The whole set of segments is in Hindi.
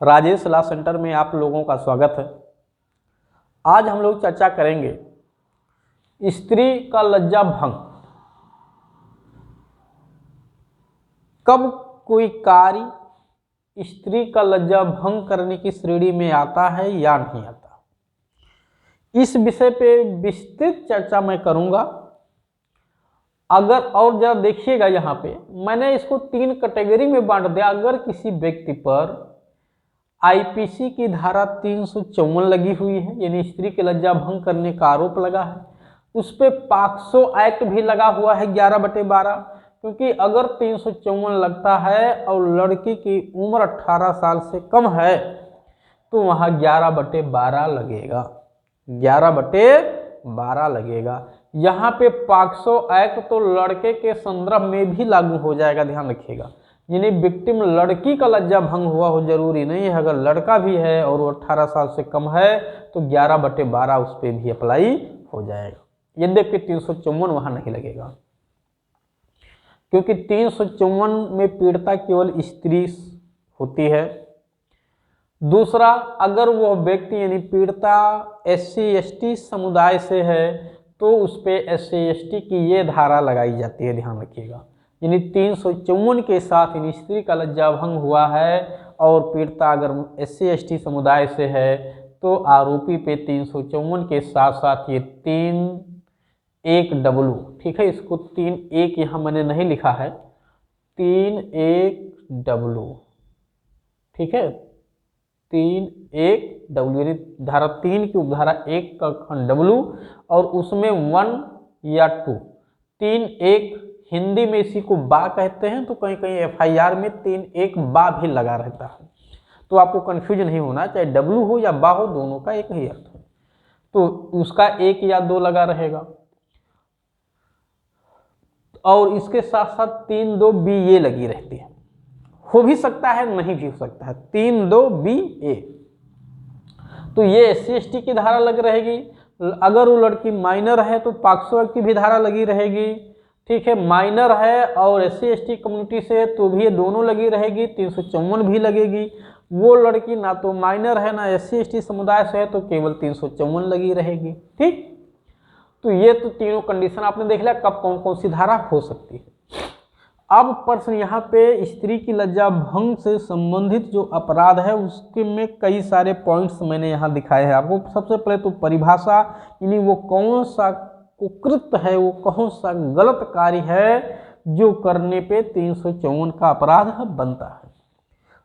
राजेश लॉ सेंटर में आप लोगों का स्वागत है। आज हम लोग चर्चा करेंगे स्त्री का लज्जा भंग। कब कोई कार्य स्त्री का लज्जा भंग करने की श्रेणी में आता है या नहीं आता, इस विषय पे विस्तृत चर्चा मैं करूंगा। अगर और जरा देखिएगा, यहाँ पे मैंने इसको 3 कैटेगरी में बांट दिया। अगर किसी व्यक्ति पर आईपीसी की धारा 354 लगी हुई है, यानी स्त्री के लज्जा भंग करने का आरोप लगा है, उस पर पॉक्सो एक्ट भी लगा हुआ है 11/12, क्योंकि अगर 354 लगता है और लड़की की उम्र 18 साल से कम है तो वहाँ 11/12 लगेगा, 11/12 लगेगा। यहाँ पे पॉक्सो एक्ट तो लड़के के संदर्भ में भी लागू हो जाएगा, ध्यान रखिएगा। यानी विक्टिम लड़की का लज्जा भंग हुआ हो जरूरी नहीं है, अगर लड़का भी है और वो 18 साल से कम है तो 11/12 उस पर भी अप्लाई हो जाएगा। यद्यपि 354 वहाँ नहीं लगेगा, क्योंकि 354 में पीड़िता केवल स्त्री होती है। दूसरा, अगर वो व्यक्ति यानी पीड़िता SC/ST समुदाय से है तो उस पर SC/ST की ये धारा लगाई जाती है, ध्यान रखिएगा। यानी 354 के साथ यानी स्त्री का लज्जा भंग हुआ है और पीड़िता अगर SC/ST समुदाय से है तो आरोपी पे 354 के साथ साथ ये 3(1)W, ठीक है, इसको 3(1) यहाँ मैंने नहीं लिखा है, 3(1)W, ठीक है, 3(1)W यानी धारा 3 की उपधारा 1 का खंड W और उसमें 1 या 2, 3(1) हिंदी में इसी को बा कहते हैं, तो कहीं कहीं FIR में 3(1) बा भी लगा रहता है, तो आपको कंफ्यूज नहीं होना, चाहे W हो या बा हो, दोनों का एक ही अर्थ है, तो उसका 1 या 2 लगा रहेगा। और इसके साथ साथ 3(2)B ये लगी रहती है, हो भी सकता है नहीं भी हो सकता है, 3(2)B A, तो ये SC/ST की धारा लग रहेगी। अगर वो लड़की माइनर है तो पॉक्सो एक्ट की भी धारा लगी रहेगी, ठीक है, माइनर है और SC/ST कम्युनिटी से तो भी ये दोनों लगी रहेगी, 354 भी लगेगी। वो लड़की ना तो माइनर है ना SC/ST समुदाय से है तो केवल 354 लगी रहेगी, ठीक। तो ये तो तीनों कंडीशन आपने देख लिया कब कौन कौन सी धारा हो सकती है। अब प्रश्न यहाँ पे स्त्री की लज्जा भंग से संबंधित जो अपराध है उसके में कई सारे पॉइंट्स मैंने यहाँ दिखाए हैं आपको। सबसे पहले तो परिभाषा, यानी वो कौन सा कुकृत है, वो कौन सा गलत कार्य है जो करने पे 354 का अपराध बनता है।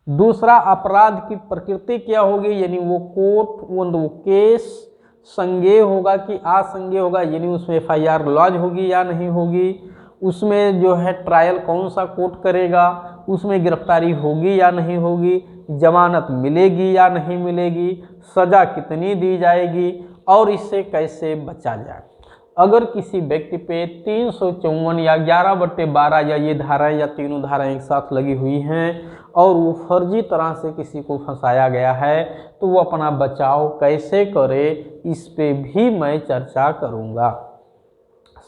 दूसरा, अपराध की प्रकृति क्या होगी, यानी वो कोर्ट वो केस संज्ञेय होगा कि असंज्ञेय होगा, यानी उसमें FIR लॉज होगी या नहीं होगी, उसमें जो है ट्रायल कौन सा कोर्ट करेगा, उसमें गिरफ्तारी होगी या नहीं होगी, जमानत मिलेगी या नहीं मिलेगी, सजा कितनी दी जाएगी और इससे कैसे बचा जाए। अगर किसी व्यक्ति पे 354 या 11/12 या ये धाराएं या तीनों धाराएं एक साथ लगी हुई हैं और वो फर्जी तरह से किसी को फंसाया गया है तो वो अपना बचाव कैसे करे, इस पे भी मैं चर्चा करूँगा।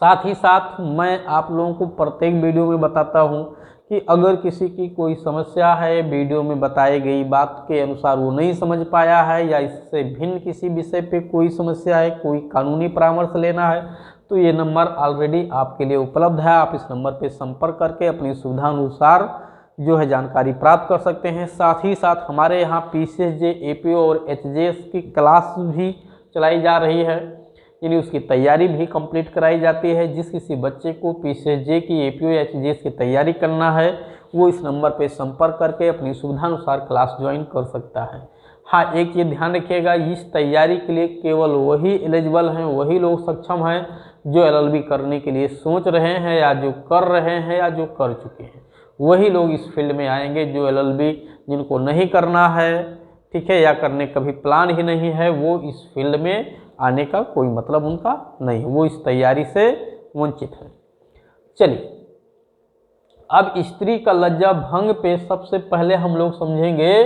साथ ही साथ मैं आप लोगों को प्रत्येक वीडियो में बताता हूं कि अगर किसी की कोई समस्या है, वीडियो में बताई गई बात के अनुसार वो नहीं समझ पाया है या इससे भिन्न किसी विषय पे कोई समस्या है, कोई कानूनी परामर्श लेना है, तो ये नंबर ऑलरेडी आपके लिए उपलब्ध है। आप इस नंबर पे संपर्क करके अपनी सुविधा अनुसार जो है जानकारी प्राप्त कर सकते हैं। साथ ही साथ हमारे यहाँ PCSJ, APO और HJS की क्लास भी चलाई जा रही है, यानी उसकी तैयारी भी कंप्लीट कराई जाती है। जिस किसी बच्चे को PCSJ की, APO या HJS की तैयारी करना है वो इस नंबर पे संपर्क करके अपनी सुविधानुसार क्लास ज्वाइन कर सकता है। हाँ, एक ये ध्यान रखिएगा, इस तैयारी के लिए केवल वही एलिजिबल हैं, वही लोग सक्षम हैं जो LLB करने के लिए सोच रहे हैं या जो कर रहे हैं या जो कर चुके हैं, वही लोग इस फील्ड में आएंगे। जो LLB जिनको नहीं करना है, ठीक है, या करने कभी प्लान ही नहीं है, वो इस फील्ड में आने का कोई मतलब उनका नहीं, वो इस तैयारी से वंचित है। चलिए, अब स्त्री का लज्जा भंग पे सबसे पहले हम लोग समझेंगे,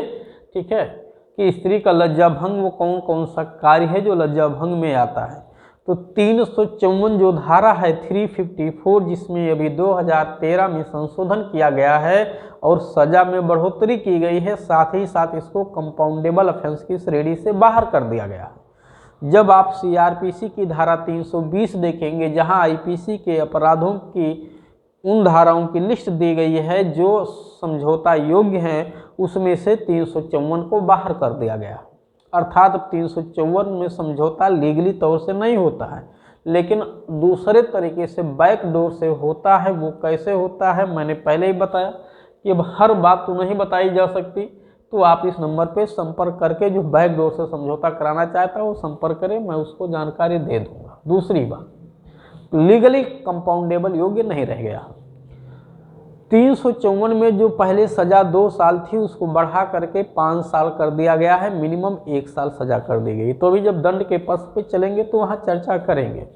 ठीक है, कि स्त्री का लज्जा भंग वो कौन कौन सा कार्य है जो लज्जा भंग में आता है। तो 354 जो धारा है 354, जिसमें अभी 2013 में संशोधन किया गया है और सजा में बढ़ोतरी की गई है, साथ ही साथ इसको कंपाउंडेबल ऑफेंस की श्रेणी से बाहर कर दिया गया है। जब आप सीआरपीसी की धारा 320 देखेंगे, जहां आईपीसी के अपराधों की उन धाराओं की लिस्ट दी गई है जो समझौता योग्य हैं, उसमें से 354 को बाहर कर दिया गया। अर्थात 354 में समझौता लीगली तौर से नहीं होता है, लेकिन दूसरे तरीके से बैकडोर से होता है। वो कैसे होता है मैंने पहले ही बताया कि अब हर बात तो नहीं बताई जा सकती, तो आप इस नंबर पे संपर्क करके जो बैकडोर से समझौता कराना चाहता है वो संपर्क करें, मैं उसको जानकारी दे दूंगा। दूसरी बात, लीगली कंपाउंडेबल योग्य नहीं रह गया। 354 में जो पहले सजा 2 साल थी उसको बढ़ा करके 5 साल कर दिया गया है, मिनिमम 1 साल सजा कर दी गई। तो अभी जब दंड के पक्ष पे चलेंगे तो वहाँ चर्चा करेंगे।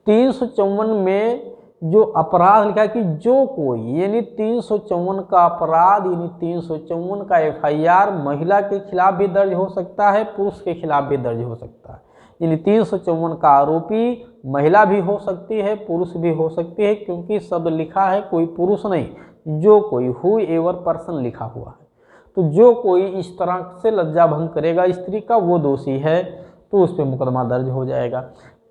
354 में जो अपराध लिखा है कि जो कोई, यानी 354 का अपराध यानी 354 का एफआईआर महिला के खिलाफ भी दर्ज हो सकता है, पुरुष के खिलाफ भी दर्ज हो सकता है। यानी 354 का आरोपी महिला भी हो सकती है, पुरुष भी हो सकती है, क्योंकि शब्द लिखा है कोई पुरुष नहीं, जो कोई, हु एवर पर्सन लिखा हुआ है। तो जो कोई इस तरह से लज्जा भंग करेगा स्त्री का, वो दोषी है, तो उस पर मुकदमा दर्ज हो जाएगा।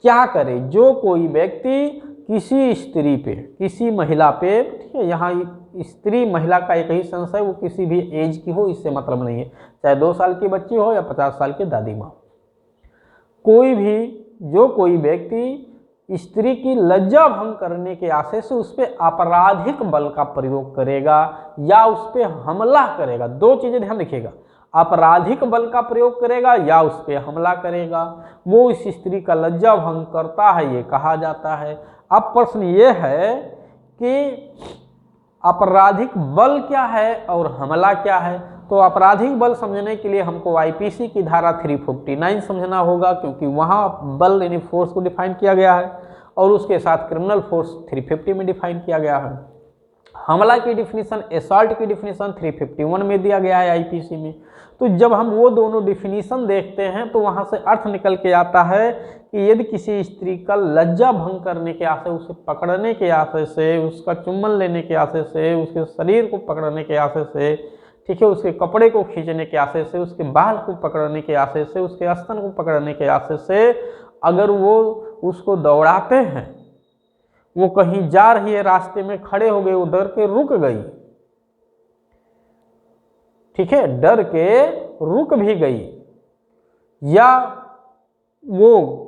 क्या करे, जो कोई व्यक्ति किसी स्त्री पे, किसी महिला पे, ठीक है, यहाँ स्त्री महिला का एक ही सेंस है, वो किसी भी एज की हो, इससे मतलब नहीं है, चाहे 2 साल की बच्ची हो या 50 साल की दादी माँ, कोई भी, जो कोई व्यक्ति स्त्री की लज्जा भंग करने के आशय से उस पर आपराधिक बल का प्रयोग करेगा या उस पर हमला करेगा, 2 चीजें ध्यान रखिएगा, आपराधिक बल का प्रयोग करेगा या उस पर हमला करेगा, वो इस स्त्री का लज्जा भंग करता है, ये कहा जाता है। अब प्रश्न ये है कि आपराधिक बल क्या है और हमला क्या है। तो आपराधिक बल समझने के लिए हमको आईपीसी की धारा 349 समझना होगा, क्योंकि वहाँ बल यानी फोर्स को डिफाइन किया गया है और उसके साथ क्रिमिनल फोर्स 350 में डिफाइन किया गया है। हमला की डिफिनीशन, असॉल्ट की डिफिनीशन 351 में दिया गया है आईपीसी में। तो जब हम वो दोनों डिफिनीशन देखते हैं तो वहाँ से अर्थ निकल के आता है कि यदि किसी स्त्री का लज्जा भंग करने के आशय, उसे पकड़ने के आशय से, उसका चुम्बन लेने के आशय से, उसके शरीर को पकड़ने के आशय से, ठीक है, उसके कपड़े को खींचने के आशय से, उसके बाल को पकड़ने के आशय से, उसके स्तन को पकड़ने के आशय से, अगर वो उसको दौड़ाते हैं, वो कहीं जा रही है, रास्ते में खड़े हो गए, वो डर के रुक गई, ठीक है, डर के रुक भी गई, या वो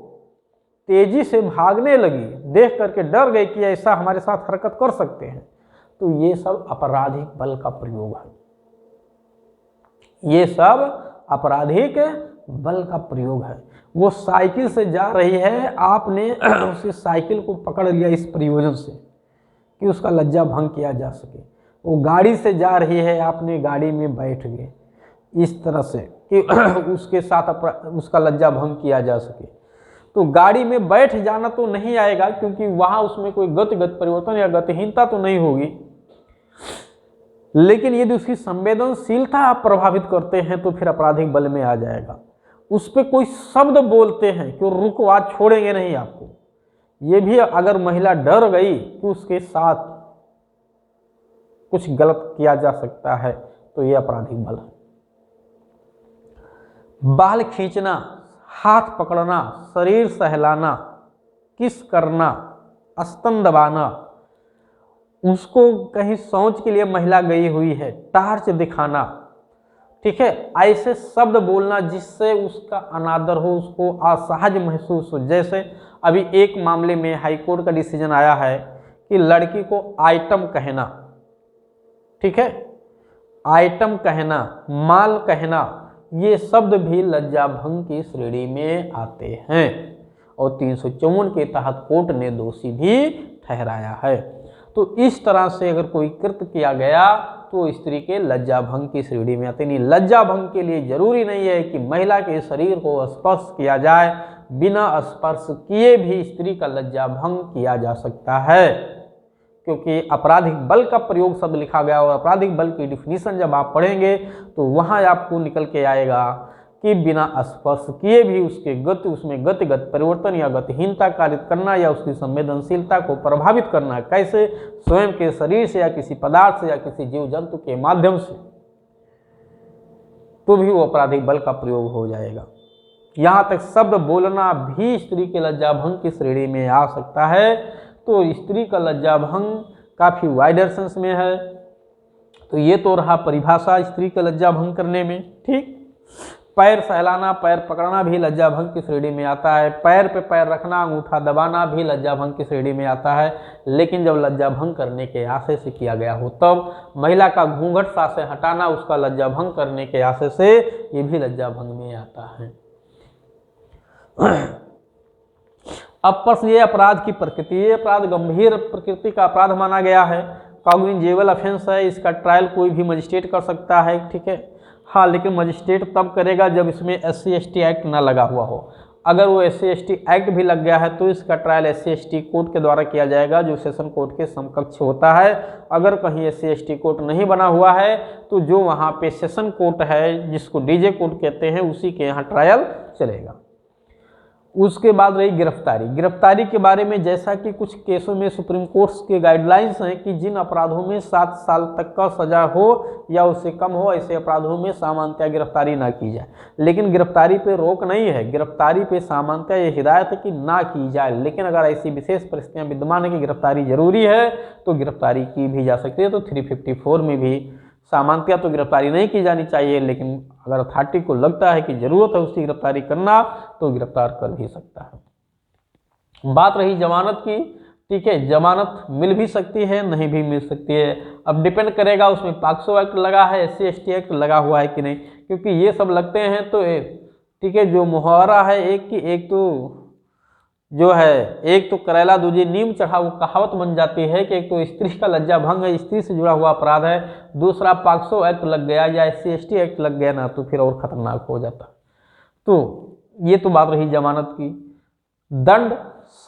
तेजी से भागने लगी, देख करके डर गई कि ऐसा हमारे साथ हरकत कर सकते हैं, तो ये सब आपराधिक बल का प्रयोग है। ये सब आपराधिक बल का प्रयोग है। वो साइकिल से जा रही है, आपने उसी साइकिल को पकड़ लिया इस प्रयोजन से कि उसका लज्जा भंग किया जा सके। वो गाड़ी से जा रही है, आपने गाड़ी में बैठ गए इस तरह से कि उसके साथ उसका लज्जा भंग किया जा सके। तो गाड़ी में बैठ जाना तो नहीं आएगा, क्योंकि वहाँ उसमें कोई गतिगत परिवर्तन या गतिहीनता तो नहीं होगी, लेकिन यदि उसकी संवेदनशीलता आप प्रभावित करते हैं तो फिर आपराधिक बल में आ जाएगा। उस पर कोई शब्द बोलते हैं कि रुको, आज छोड़ेंगे नहीं आपको, ये भी अगर महिला डर गई कि उसके साथ कुछ गलत किया जा सकता है तो ये आपराधिक बल है। बाल खींचना, हाथ पकड़ना, शरीर सहलाना, किस करना, स्तन दबाना, उसको कहीं शौच के लिए महिला गई हुई है, टार्च दिखाना, ठीक है, ऐसे शब्द बोलना जिससे उसका अनादर हो, उसको असहज महसूस हो। जैसे अभी एक मामले में हाईकोर्ट का डिसीजन आया है कि लड़की को आइटम कहना, ठीक है, आइटम कहना, माल कहना, ये शब्द भी लज्जा भंग की श्रेणी में आते हैं और 354 के तहत कोर्ट ने दोषी भी ठहराया है। तो इस तरह से अगर कोई कृत्य किया गया तो स्त्री के लज्जा भंग की श्रेणी में आते नहीं। लज्जा भंग के लिए जरूरी नहीं है कि महिला के शरीर को स्पर्श किया जाए, बिना स्पर्श किए भी स्त्री का लज्जा भंग किया जा सकता है, क्योंकि आपराधिक बल का प्रयोग शब्द लिखा गया और आपराधिक बल की डिफिनीशन जब आप पढ़ेंगे तो वहाँ आपको निकल के आएगा कि बिना स्पर्श किए भी उसके गति उसमें गतिगत परिवर्तन या गतिहीनता कारित करना या उसकी संवेदनशीलता को प्रभावित करना, कैसे? स्वयं के शरीर से या किसी पदार्थ से या किसी जीव जंतु के माध्यम से, तो भी वो आपराधिक बल का प्रयोग हो जाएगा। यहाँ तक शब्द बोलना भी स्त्री के लज्जाभंग की श्रेणी में आ सकता है। तो स्त्री का लज्जाभंग काफ़ी वाइडर सेंस में है। तो ये तो रहा परिभाषा स्त्री का लज्जाभंग करने में, ठीक। पैर सहलाना, पैर पकड़ना भी लज्जाभंग की श्रेणी में आता है। पैर पे पैर रखना, अंगूठा दबाना भी लज्जाभंग की श्रेणी में आता है। लेकिन जब लज्जाभंग करने के आशय से किया गया हो तब महिला का घूंघट सा से हटाना उसका लज्जाभंग करने के आशय से, ये भी लज्जाभंग में आता है। अब प्रश्न ये अपराध की प्रकृति, ये अपराध गंभीर प्रकृति का अपराध माना गया है, कॉग्निजेबल ऑफेंस है, इसका ट्रायल कोई भी मजिस्ट्रेट कर सकता है, ठीक है। हाँ, लेकिन मजिस्ट्रेट तब करेगा जब इसमें SC/ST एक्ट ना लगा हुआ हो। अगर वो SC/ST एक्ट भी लग गया है तो इसका ट्रायल SC/ST कोर्ट के द्वारा किया जाएगा, जो सेशन कोर्ट के समकक्ष होता है। अगर कहीं SC/ST कोर्ट नहीं बना हुआ है तो जो वहाँ पे सेशन कोर्ट है, जिसको DJ कोर्ट कहते हैं, उसी के यहाँ ट्रायल चलेगा। उसके बाद रही गिरफ्तारी। गिरफ्तारी के बारे में जैसा कि कुछ केसों में सुप्रीम कोर्ट के गाइडलाइंस हैं कि जिन अपराधों में 7 साल तक का सजा हो या उससे कम हो, ऐसे अपराधों में सामान्यतः गिरफ्तारी ना की जाए। लेकिन गिरफ्तारी पे रोक नहीं है, गिरफ्तारी पे सामान्यतः ये हिदायत है कि ना की जाए। लेकिन अगर ऐसी विशेष परिस्थितियाँ विद्यमान है कि गिरफ्तारी जरूरी है तो गिरफ्तारी की भी जा सकती है। तो 354 में भी सामान्यतः तो गिरफ्तारी नहीं की जानी चाहिए, लेकिन अगर अथॉरिटी को लगता है कि जरूरत है उसकी गिरफ्तारी करना तो गिरफ्तार कर भी सकता है। बात रही जमानत की, ठीक है। जमानत मिल भी सकती है, नहीं भी मिल सकती है। अब डिपेंड करेगा उसमें पॉक्सो एक्ट लगा है, SC/ST एक्ट लगा हुआ है कि नहीं, क्योंकि ये सब लगते हैं तो ठीक है। जो मुहावरा है एक तो जो है, एक तो करेला दूजे नीम चढ़ा, वो कहावत बन जाती है कि एक तो स्त्री का लज्जा भंग है, स्त्री से जुड़ा हुआ अपराध है, दूसरा पॉक्सो एक्ट लग गया या SC/ST एक्ट लग गया ना, तो फिर और खतरनाक हो जाता। तो ये तो बात रही जमानत की। दंड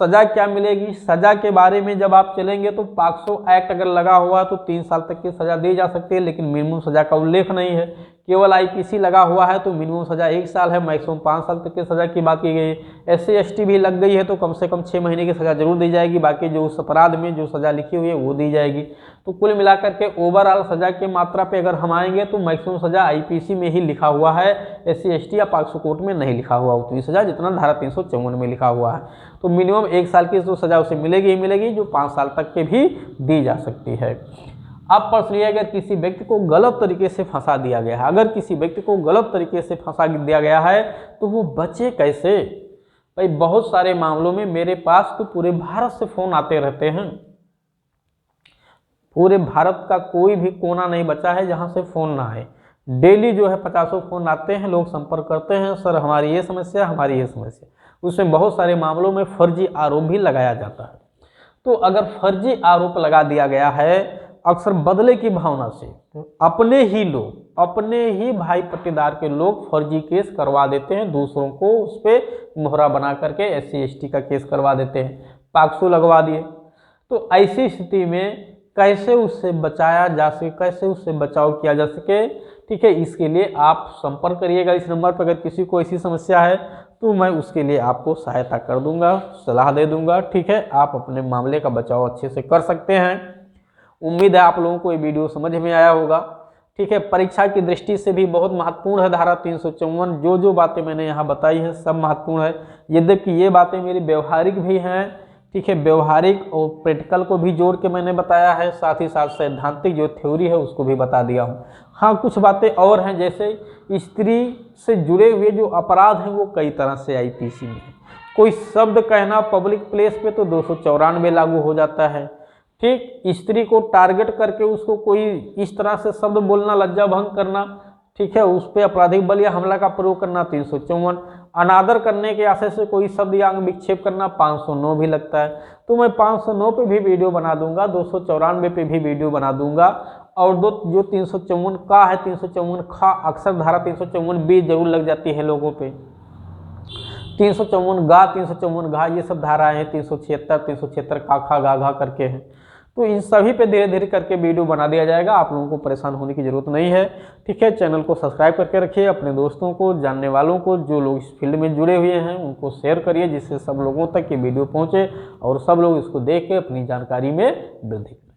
सजा क्या मिलेगी, सजा के बारे में जब आप चलेंगे तो पॉक्सो एक्ट अगर लगा हुआ तो 3 साल तक की सजा दी जा सकती है, लेकिन मिनिमम सजा का उल्लेख नहीं है। केवल IPC लगा हुआ है तो मिनिमम सजा 1 साल है, मैक्सिमम 5 साल तक की सजा की बात की गई। SC/ST भी लग गई है तो कम से कम 6 महीने की सजा जरूर दी जाएगी, बाकी जो उस अपराध में जो सजा लिखी हुई है वो दी जाएगी। तो कुल मिलाकर के ओवरऑल सजा की मात्रा पे अगर हम आएंगे तो मैक्सिमम सजा IPC में ही लिखा हुआ है, SC/ST या पॉक्सो कोर्ट में नहीं लिखा हुआ उतनी सजा जितना धारा 354 में लिखा हुआ है। तो मिनिमम 1 साल की तो सजा उसे मिलेगी ही मिलेगी, जो 5 साल तक के भी दी जा सकती है। अब प्रश्न ये, अगर किसी व्यक्ति को गलत तरीके से फंसा दिया गया है, अगर किसी व्यक्ति को गलत तरीके से फंसा दिया गया है तो वो बचे कैसे? भाई बहुत सारे मामलों में मेरे पास तो पूरे भारत से फोन आते रहते हैं, पूरे भारत का कोई भी कोना नहीं बचा है जहां से फोन ना आए। डेली जो है 50 फोन आते हैं, लोग संपर्क करते हैं, सर हमारी ये समस्या, हमारी ये समस्या। उसमें बहुत सारे मामलों में फर्जी आरोप भी लगाया जाता है। तो अगर फर्जी आरोप लगा दिया गया है, अक्सर बदले की भावना से अपने ही लोग, अपने ही भाई पट्टीदार के लोग फर्जी केस करवा देते हैं, दूसरों को उस पर मोहरा बना करके SC/ST का केस करवा देते हैं, पॉक्सो लगवा दिए। तो ऐसी स्थिति में कैसे उससे बचाया जा सके, कैसे उससे बचाव किया जा सके, ठीक है, इसके लिए आप संपर्क करिएगा इस नंबर पर। अगर किसी को ऐसी समस्या है तो मैं उसके लिए आपको सहायता कर दूंगा, सलाह दे दूंगा, ठीक है। आप अपने मामले का बचाव अच्छे से कर सकते हैं। उम्मीद है आप लोगों को ये वीडियो समझ में आया होगा, ठीक है। परीक्षा की दृष्टि से भी बहुत महत्वपूर्ण है धारा 354। जो बातें मैंने यहाँ बताई हैं सब महत्वपूर्ण है, यद्यपि ये बातें मेरी व्यवहारिक भी हैं, ठीक है। व्यवहारिक और प्रैक्टिकल को भी जोड़ के मैंने बताया है, साथ ही साथ सैद्धांतिक जो थ्योरी है उसको भी बता दिया हूँ। हाँ, कुछ बातें और हैं, जैसे स्त्री से जुड़े हुए जो अपराध हैं वो कई तरह से IPC में है। कोई शब्द कहना पब्लिक प्लेस पे तो 294 लागू हो जाता है, ठीक। स्त्री को टारगेट करके उसको कोई इस तरह से शब्द बोलना, लज्जा भंग करना, ठीक है, उस पर आपराधिक बल या हमला का प्रयोग करना 354। अनादर करने के आशय से कोई शब्द या अंग विक्षेप करना 509 भी लगता है। तो मैं 509 पे भी वीडियो बना दूंगा, 294 पे भी वीडियो बना दूंगा, और जो 354 का है, 354 खा, अक्सर धारा 354 बी जरूर लग जाती है लोगों पे। 354 गा, 354 घा, ये सब धाराएं हैं, 376 का खा गा घा करके हैं। तो इन सभी पे धीरे धीरे करके वीडियो बना दिया जाएगा, आप लोगों को परेशान होने की जरूरत नहीं है। ठीक है, चैनल को सब्सक्राइब करके रखिए, अपने दोस्तों को, जानने वालों को, जो लोग इस फील्ड में जुड़े हुए हैं उनको शेयर करिए, जिससे सब लोगों तक ये वीडियो पहुंचे और सब लोग इसको देख के अपनी जानकारी में वृद्धि करें।